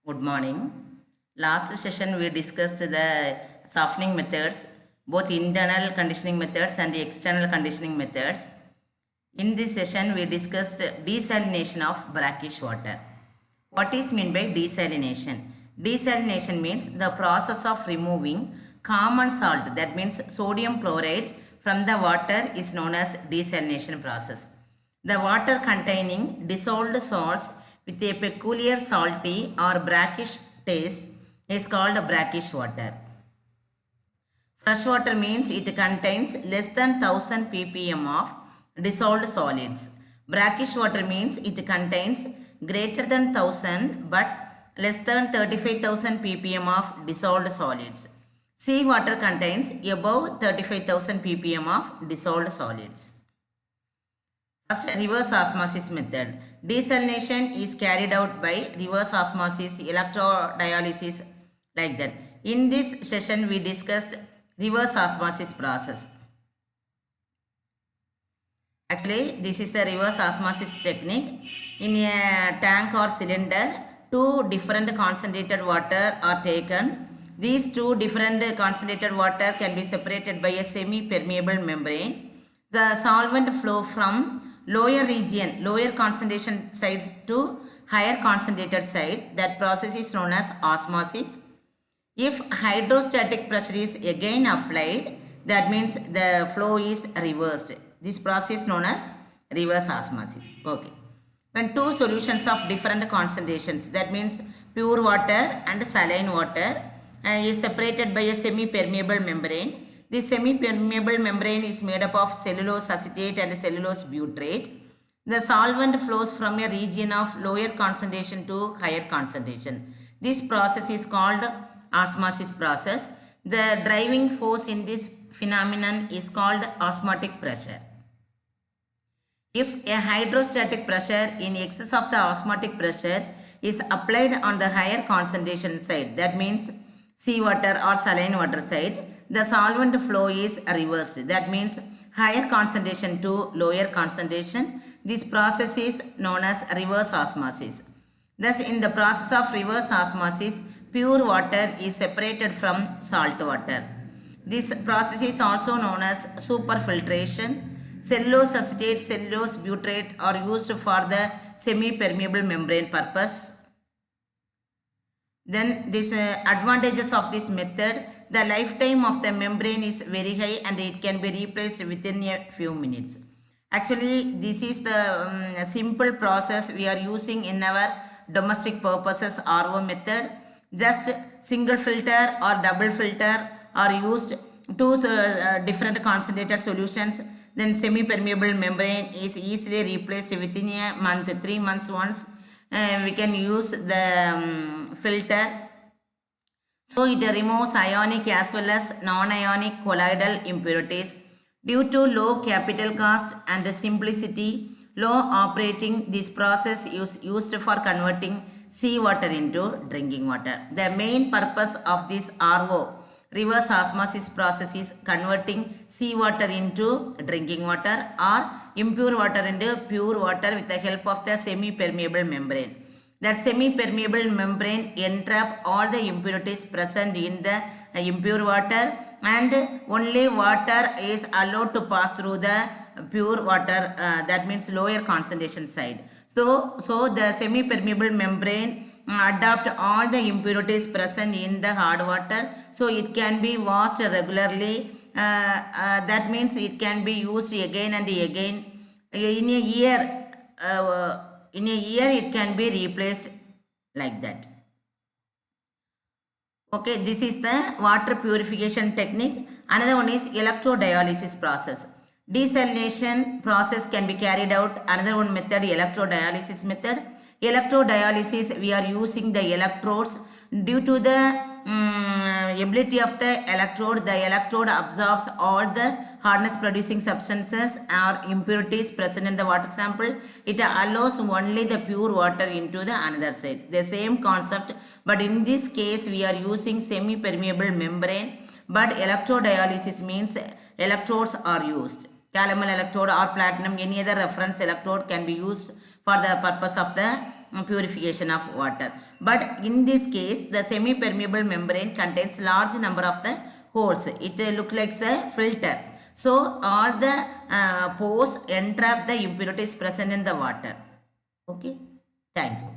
Good morning. Last session we discussed the softening methods, both internal conditioning methods and the external conditioning methods. In this session we discussed desalination of brackish water. What is meant by desalination? Desalination means the process of removing common salt, that means sodium chloride, from the water is known as desalination process. The water containing dissolved salts with a peculiar salty or brackish taste is called brackish water. Fresh water means it contains less than 1000 ppm of dissolved solids. Brackish water means it contains greater than 1000 but less than 35,000 ppm of dissolved solids. Sea water contains above 35,000 ppm of dissolved solids. First, reverse osmosis method. Desalination is carried out by reverse osmosis, electrodialysis, like that. In this session, we discussed reverse osmosis process. Actually, this is the reverse osmosis technique. In a tank or cylinder, two different concentrated water are taken. These two different concentrated water can be separated by a semi-permeable membrane. The solvent flow from lower region, lower concentration sides to higher concentrated side. That process is known as osmosis. If hydrostatic pressure is again applied, that means the flow is reversed. This process is known as reverse osmosis. Okay. When two solutions of different concentrations, that means pure water and saline water, is separated by a semi-permeable membrane. This semi-permeable membrane is made up of cellulose acetate and cellulose butyrate. The solvent flows from a region of lower concentration to higher concentration. This process is called osmosis process. The driving force in this phenomenon is called osmotic pressure. If a hydrostatic pressure in excess of the osmotic pressure is applied on the higher concentration side, that means seawater or saline water side, the solvent flow is reversed. That means higher concentration to lower concentration. This process is known as reverse osmosis. Thus, in the process of reverse osmosis, pure water is separated from salt water. This process is also known as superfiltration. Cellulose acetate, cellulose butyrate are used for the semi-permeable membrane purpose. Then these advantages of this method, the lifetime of the membrane is very high and it can be replaced within a few minutes. Actually, this is the simple process we are using in our domestic purposes RO method. Just single filter or double filter are used, two different concentrated solutions. Then semi-permeable membrane is easily replaced within a month, 3 months once. We can use the filter. So it removes ionic as well as non-ionic colloidal impurities. Due to low capital cost and simplicity, low operating, this process is used for converting seawater into drinking water. The main purpose of this RO, reverse osmosis process, is converting seawater into drinking water or impure water into pure water with the help of the semi-permeable membrane. That semi-permeable membrane entrap all the impurities present in the impure water, and only water is allowed to pass through the pure water, that means lower concentration side. So the semi-permeable membrane adapt all the impurities present in the hard water, so it can be washed regularly. That means it can be used again and again. In a year, it can be replaced like that. Okay, this is the water purification technique. Another one is electrodialysis process. Desalination process can be carried out. Another one method, electrodialysis method. Electrodialysis, we are using the electrodes. Due to the ability of the electrode absorbs all the hardness producing substances or impurities present in the water sample. It allows only the pure water into the another side. The same concept, but in this case we are using semi-permeable membrane, but electrodialysis means electrodes are used. Calomel electrode or platinum, any other reference electrode can be used for the purpose of the purification of water. But in this case, the semi-permeable membrane contains large number of the holes. It look like a filter. So all the pores entrap the impurities present in the water. Okay. Thank you.